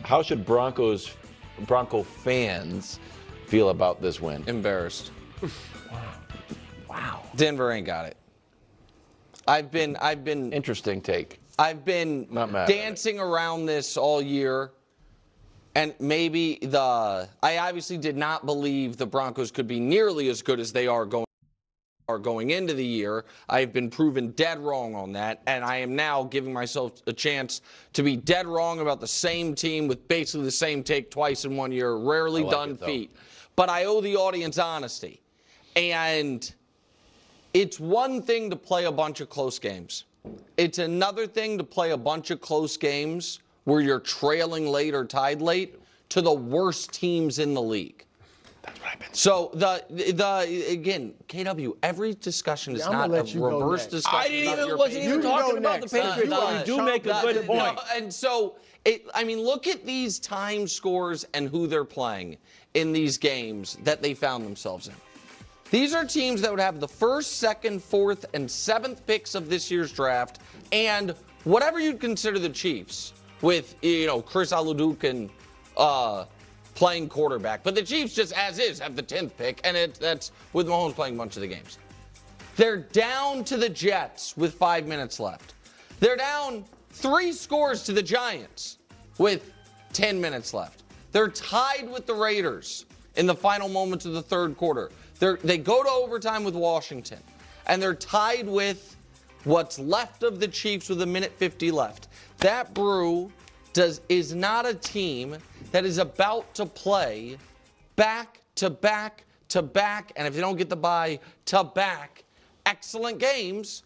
How should Bronco fans feel about this win? Embarrassed. Wow. Denver ain't got it. I've been Interesting take. I've been Not mad. dancing around this all year. And maybe I obviously did not believe the Broncos could be nearly as good as they are going into the year. I've been proven dead wrong on that, and I am now giving myself a chance to be dead wrong about the same team with basically the same take twice in 1 year. Rarely done feat. But I owe the audience honesty. And it's one thing to play a bunch of close games. It's another thing to play a bunch of close games where you're trailing late or tied late to the worst teams in the league. That's what I've been saying. So again, KW, every discussion is not a reverse discussion. I wasn't even talking about the Patriots. You do make a good point. And so, look at these time scores and who they're playing in these games that they found themselves in. These are teams that would have the first, second, fourth, and seventh picks of this year's draft, and whatever you'd consider the Chiefs, with Chris Aludukin playing quarterback. But the Chiefs, just as is, have the 10th pick, and that's with Mahomes playing a bunch of the games. They're down to the Jets with 5 minutes left. They're down 3 scores to the Giants with 10 minutes left. They're tied with the Raiders in the final moments of the third quarter. They go to overtime with Washington, and they're tied with what's left of the Chiefs with 1:50 left. That Brew is not a team that is about to play back to back to back, and if they don't get the bye, to back excellent games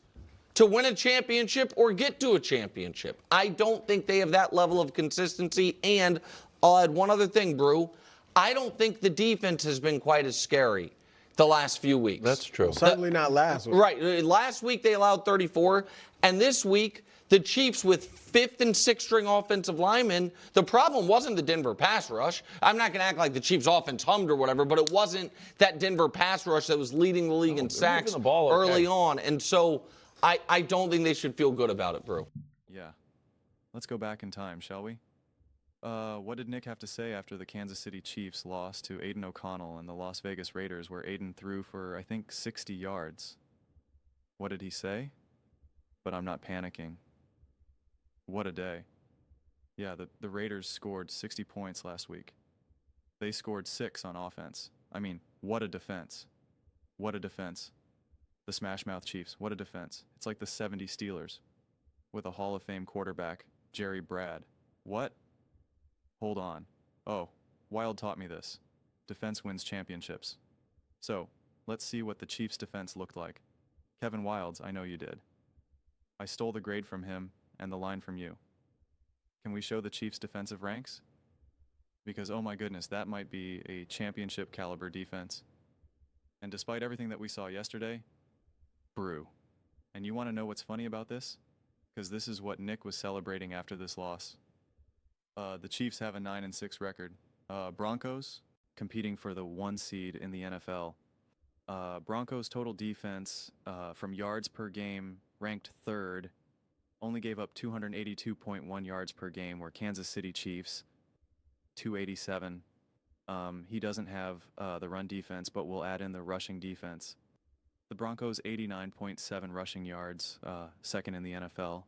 to win a championship or get to a championship. I don't think they have that level of consistency, and I'll add one other thing, Brew. I don't think the defense has been quite as scary the last few weeks. That's true. Certainly not last week. Right. Last week they allowed 34, and this week the Chiefs with 5th and 6th string offensive linemen, the problem wasn't the Denver pass rush. I'm not going to act like the Chiefs offense hummed or whatever, but it wasn't that Denver pass rush that was leading the league in sacks early on. And so I don't think they should feel good about it, Brew. Yeah. Let's go back in time, shall we? What did Nick have to say after the Kansas City Chiefs lost to Aiden O'Connell and the Las Vegas Raiders, where Aiden threw for, I think, 60 yards? What did he say? But I'm not panicking. What a day. Yeah, the Raiders scored 60 points last week. They scored 6 on offense. I mean, what a defense. What a defense. The Smash Mouth Chiefs, what a defense. It's like the 70 Steelers with a Hall of Fame quarterback, Jerry Brad. What? Hold on. Oh, Wild taught me this. Defense wins championships. So, let's see what the Chiefs' defense looked like. Kevin Wildes, I know you did. I stole the grade from him and the line from you. Can we show the Chiefs' defensive ranks? Because, oh my goodness, that might be a championship caliber defense. And despite everything that we saw yesterday, Brew. And you want to know what's funny about this? Because this is what Nick was celebrating after this loss. The Chiefs have a 9-6 record. Broncos competing for the 1 seed in the NFL. Broncos total defense from yards per game ranked 3rd. Only gave up 282.1 yards per game, where Kansas City Chiefs 287. He doesn't have the run defense, but we'll add in the rushing defense. The Broncos 89.7 rushing yards, 2nd in the NFL.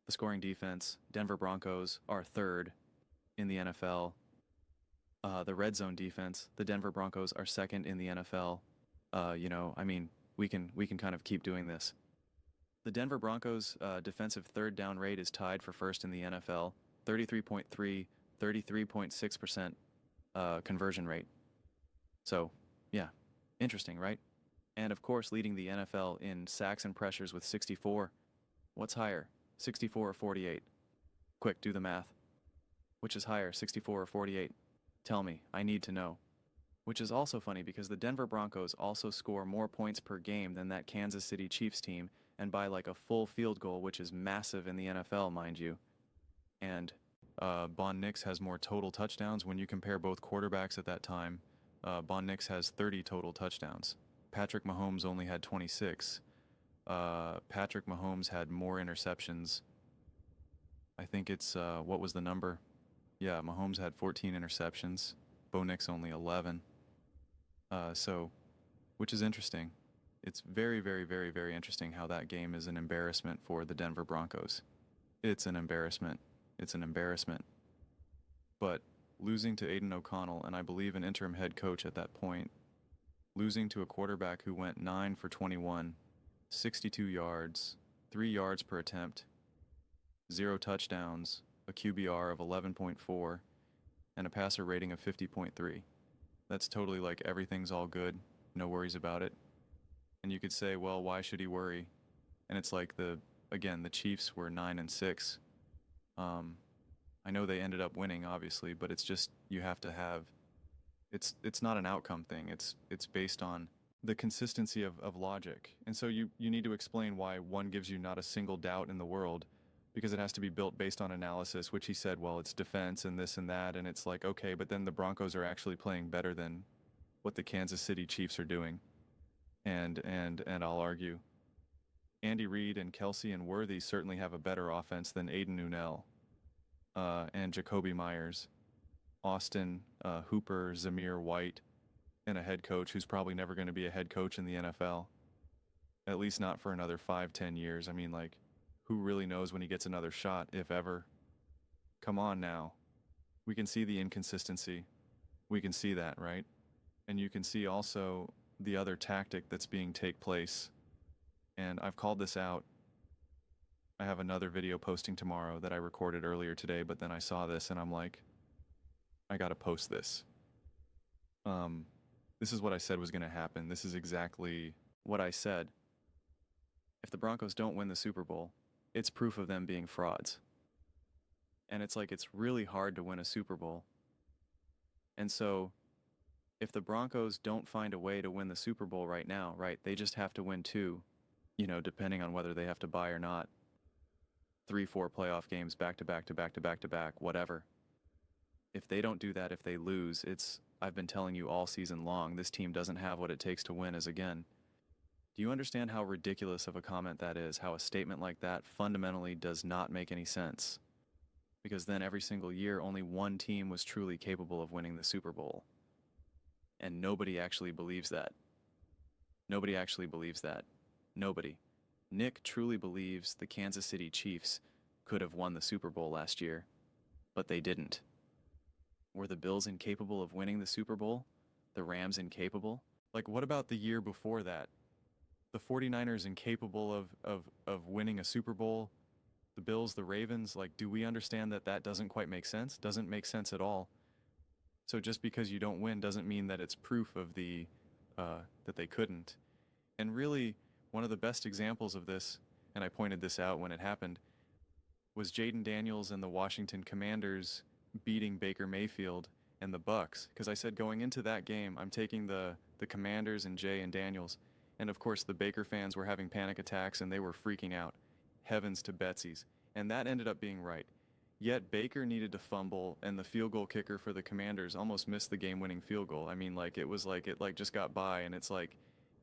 The scoring defense, Denver Broncos are 3rd in the NFL. The red zone defense, the Denver Broncos are 2nd in the NFL. We can kind of keep doing this. The Denver Broncos defensive 3rd down rate is tied for 1st in the NFL, 33.3, 33.6% conversion rate. So, yeah, interesting, right? And of course, leading the NFL in sacks and pressures with 64. What's higher? 64 or 48? Quick, do the math. Which is higher, 64 or 48? Tell me, I need to know. Which is also funny because the Denver Broncos also score more points per game than that Kansas City Chiefs team, and by like a full field goal, which is massive in the NFL, mind you. And Bon Nix has more total touchdowns. When you compare both quarterbacks at that time, Bon Nix has 30 total touchdowns. Patrick Mahomes only had 26. Patrick Mahomes had more interceptions. I think it's, what was the number? Yeah, Mahomes had 14 interceptions. Bo Nix only 11. Which is interesting. It's very, very, very, very interesting how that game is an embarrassment for the Denver Broncos. It's an embarrassment. It's an embarrassment. But losing to Aiden O'Connell, and I believe an interim head coach at that point, losing to a quarterback who went 9 for 21, 62 yards, 3 yards per attempt, 0 touchdowns, a QBR of 11.4, and a passer rating of 50.3. That's totally like everything's all good, no worries about it. And you could say, well, why should he worry? And it's like the Chiefs were 9-6. I know they ended up winning, obviously, but it's just you have to have. It's not an outcome thing. It's based on the consistency of logic. And so you need to explain why one gives you not a single doubt in the world, because it has to be built based on analysis, which he said, well, it's defense and this and that, and it's like, okay, but then the Broncos are actually playing better than what the Kansas City Chiefs are doing. And I'll argue Andy Reid and Kelsey and Worthy certainly have a better offense than Aiden Unell and Jacoby Myers, Austin Hooper, Zamir White, and a head coach who's probably never going to be a head coach in the NFL, at least not for another 5-10 years. I mean, like, who really knows when he gets another shot, if ever? Come on now. We can see the inconsistency. We can see that, right? And you can see also the other tactic that's being take place. And I've called this out. I have another video posting tomorrow that I recorded earlier today, but then I saw this and I'm like, I gotta post this. This is what I said was gonna happen. This is exactly what I said. If the Broncos don't win the Super Bowl, it's proof of them being frauds. And it's like, it's really hard to win a Super Bowl. And so, if the Broncos don't find a way to win the Super Bowl right now, right, they just have to win 2, depending on whether they have to bye or not. 3-4 playoff games back to back to back to back to back, whatever. If they don't do that, if they lose, I've been telling you all season long, this team doesn't have what it takes to win as again. Do you understand how ridiculous of a comment that is? How a statement like that fundamentally does not make any sense? Because then every single year, only one team was truly capable of winning the Super Bowl. And nobody actually believes that. Nobody actually believes that. Nobody. Nick truly believes the Kansas City Chiefs could have won the Super Bowl last year, but they didn't. Were the Bills incapable of winning the Super Bowl? The Rams incapable? Like, what about the year before that? The 49ers incapable of winning a Super Bowl? The Bills, the Ravens? Like, do we understand that that doesn't quite make sense? Doesn't make sense at all. So just because you don't win doesn't mean that it's proof of that they couldn't. And really, one of the best examples of this, and I pointed this out when it happened, was Jaden Daniels and the Washington Commanders beating Baker Mayfield and the Bucks. Because I said going into that game, I'm taking the Commanders and Jay and Daniels. And of course, the Baker fans were having panic attacks and they were freaking out. Heavens to Betsy's. And that ended up being right. Yet Baker needed to fumble, and the field goal kicker for the Commanders almost missed the game-winning field goal. I mean, like, it was like it just got by, and it's like,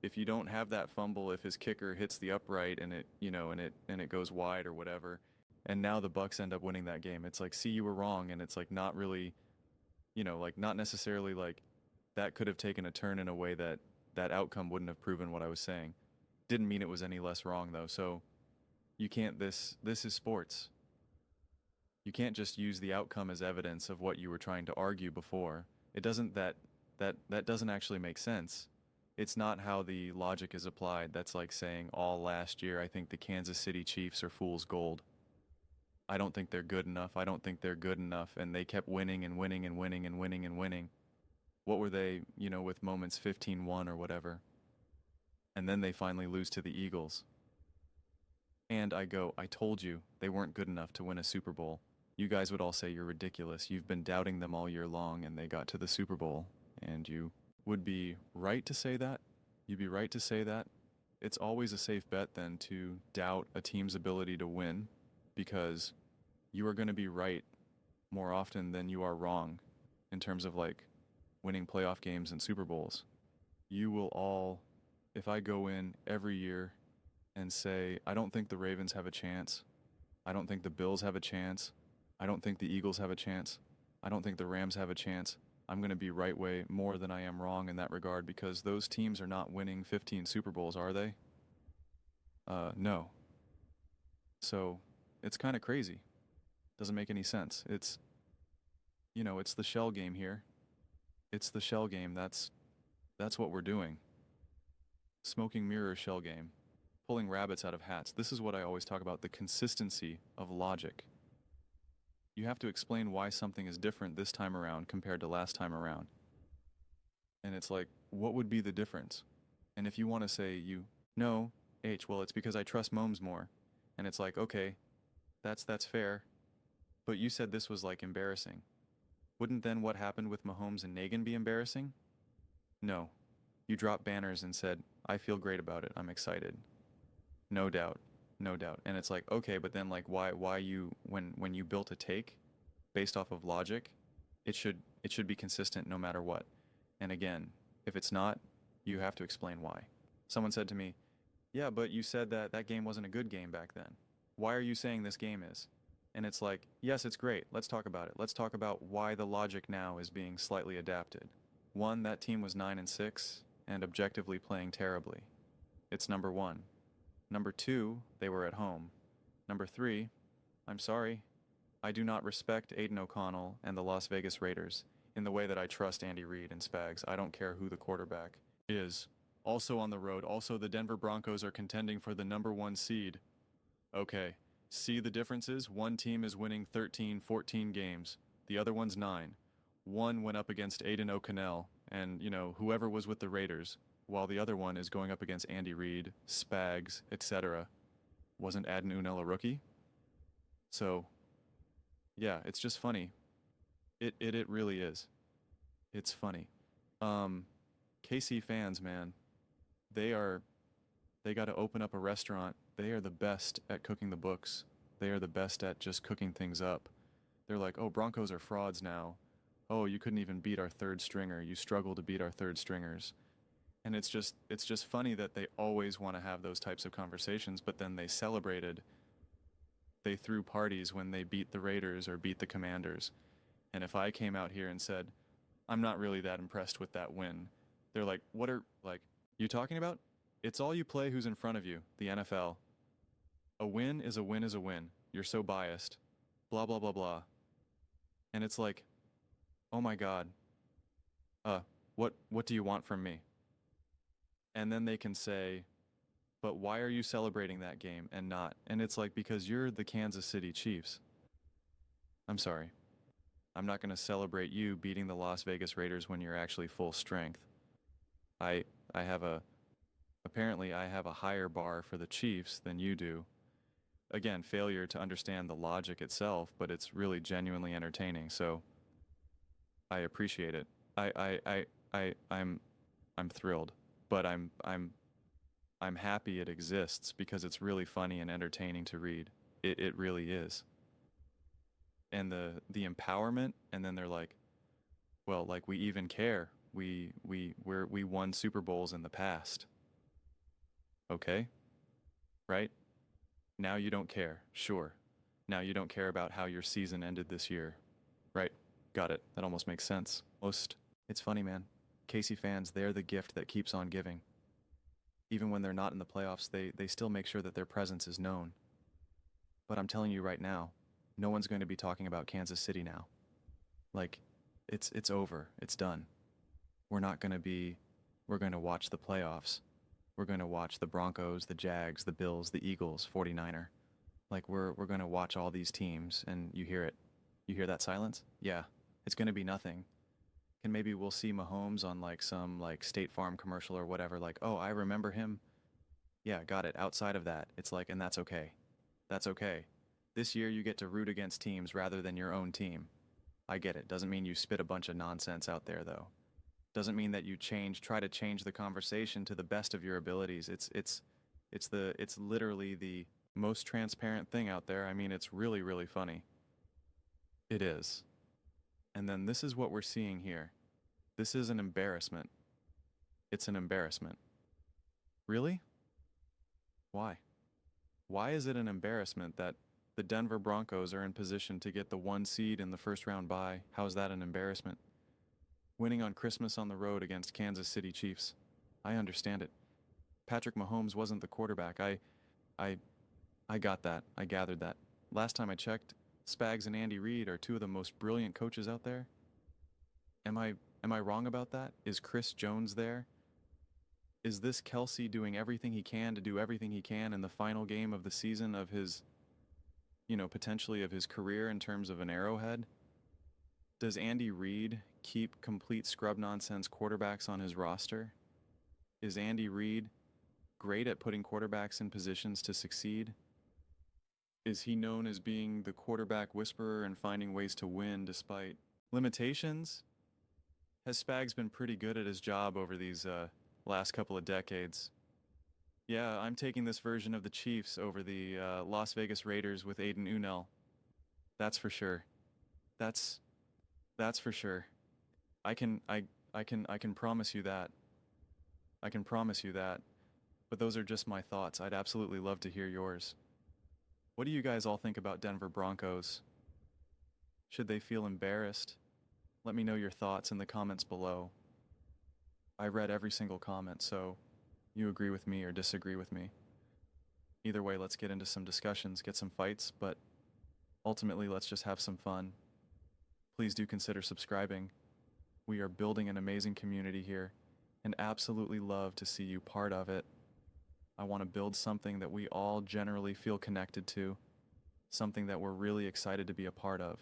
if you don't have that fumble, if his kicker hits the upright and it goes wide or whatever, and now the Bucks end up winning that game. It's like, see, you were wrong, and it's like not really, like not necessarily like that could have taken a turn in a way that that outcome wouldn't have proven what I was saying. Didn't mean it was any less wrong though. So you can't. This is sports. You can't just use the outcome as evidence of what you were trying to argue before. It doesn't. That doesn't actually make sense. It's not how the logic is applied. That's like saying all last year I think the Kansas City Chiefs are fool's gold. I don't think they're good enough. I don't think they're good enough. And they kept winning and winning and winning and winning and winning. What were they, with moments 15-1 or whatever? And then they finally lose to the Eagles. And I told you they weren't good enough to win a Super Bowl. You guys would all say you're ridiculous. You've been doubting them all year long and they got to the Super Bowl. And you would be right to say that. You'd be right to say that. It's always a safe bet then to doubt a team's ability to win, because you are going to be right more often than you are wrong in terms of like winning playoff games and Super Bowls. You will all, if I go in every year and say, I don't think the Ravens have a chance, I don't think the Bills have a chance, I don't think the Eagles have a chance, I don't think the Rams have a chance. I'm going to be right way more than I am wrong in that regard because those teams are not winning 15 Super Bowls, are they? No. So it's kind of crazy. Doesn't make any sense. It's, you know, it's the shell game here. It's the shell game. That's what we're doing. Smoking mirror shell game. Pulling rabbits out of hats. This is what I always talk about, the consistency of logic. You have to explain why something is different this time around compared to last time around. And it's like, what would be the difference? And if you want to say no, well, it's because I trust Mahomes more. And it's like, okay, that's fair. But you said this was like embarrassing. Wouldn't then what happened with Mahomes and Nagin be embarrassing? No. You dropped banners and said, I feel great about it. I'm excited. No doubt. No doubt. And it's like, okay, but then like why you when you built a take based off of logic, it should be consistent no matter what. And again, if it's not, you have to explain why. Someone said to me, yeah, but you said that game wasn't a good game back then. Why are you saying this game is? And it's like, yes, it's great. Let's talk about it. Let's talk about why the logic now is being slightly adapted. One, that team was 9-6 and objectively playing terribly. It's number one. Number two, they were at home. Number three, I'm sorry, I do not respect Aiden O'Connell and the Las Vegas Raiders in the way that I trust Andy Reid and Spags. I don't care who the quarterback is. Also on the road, also the Denver Broncos are contending for the number 1 seed. Okay, see the differences? One team is winning 13, 14 games. The other one's 9. One went up against Aiden O'Connell and, whoever was with the Raiders, while the other one is going up against Andy Reid, Spags, etc. Wasn't Aden Unel a rookie? So, yeah, it's just funny. It really is. It's funny. KC fans, man, they got to open up a restaurant. They are the best at cooking the books. They are the best at just cooking things up. They're like, oh, Broncos are frauds now. Oh, you couldn't even beat our third stringer. You struggle to beat our third stringers. And it's just funny that they always want to have those types of conversations, but then they threw parties when they beat the Raiders or beat the Commanders. And if I came out here and said, I'm not really that impressed with that win, they're like, what are you talking about? It's all you play who's in front of you, the NFL. A win is a win is a win. You're so biased. Blah, blah, blah, blah. And it's like, oh my God. What do you want from me? And then they can say, but why are you celebrating that game and not? And it's like, because you're the Kansas City Chiefs. I'm sorry. I'm not going to celebrate you beating the Las Vegas Raiders when you're actually full strength. Apparently I have a higher bar for the Chiefs than you do. Again, failure to understand the logic itself, but it's really genuinely entertaining. So I appreciate it. I'm thrilled. But I'm happy it exists because it's really funny and entertaining to read. It really is. And the empowerment, and then they're like, well, like we even care. We won Super Bowls in the past. Okay? Right? Now you don't care. Sure. Now you don't care about how your season ended this year. Right. Got it. That almost makes sense. It's funny, man. KC fans, they're the gift that keeps on giving. Even when they're not in the playoffs, they still make sure that their presence is known. But I'm telling you right now, no one's going to be talking about Kansas City now. Like, it's over. It's done. We're going to watch the playoffs. We're going to watch the Broncos, the Jags, the Bills, the Eagles, 49er. Like, we're going to watch all these teams, and you hear it. You hear that silence? Yeah. It's going to be nothing. And maybe we'll see Mahomes on some State Farm commercial or whatever, like, oh, I remember him. Yeah, got it. Outside of that, it's like, and that's okay. That's okay. This year you get to root against teams rather than your own team. I get it. Doesn't mean you spit a bunch of nonsense out there, though. Doesn't mean that you try to change the conversation to the best of your abilities. It's literally the most transparent thing out there. I mean, it's really, really funny. It is. And then this is what we're seeing here. This is an embarrassment. It's an embarrassment. Really? Why? Why is it an embarrassment that the The Denver Broncos are in position to get the 1 seed in the first round bye. How's that an embarrassment? Winning on Christmas on the road against Kansas City Chiefs. I understand it. Patrick Mahomes wasn't the quarterback. I got that. I gathered that. Last time I checked, Spags and Andy Reid are two of the most brilliant coaches out there. Am I wrong about that? Is Chris Jones there? Is this Kelsey doing everything he can to do everything he can in the final game of the season of his, potentially of his career in terms of an arrowhead? Does Andy Reid keep complete scrub nonsense quarterbacks on his roster? Is Andy Reid great at putting quarterbacks in positions to succeed? Is he known as being the quarterback whisperer and finding ways to win despite limitations? Has Spags been pretty good at his job over these last couple of decades? Yeah, I'm taking this version of the Chiefs over the Las Vegas Raiders with Aiden Unell. That's for sure. That's for sure. I can promise you that. I can promise you that. But those are just my thoughts. I'd absolutely love to hear yours. What do you guys all think about Denver Broncos? Should they feel embarrassed? Let me know your thoughts in the comments below. I read every single comment, so you agree with me or disagree with me. Either way, let's get into some discussions, get some fights, but ultimately let's just have some fun. Please do consider subscribing. We are building an amazing community here and absolutely love to see you part of it. I want to build something that we all generally feel connected to, something that we're really excited to be a part of.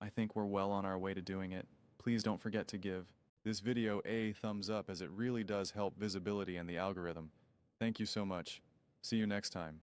I think we're well on our way to doing it. Please don't forget to give this video a thumbs up as it really does help visibility and the algorithm. Thank you so much. See you next time.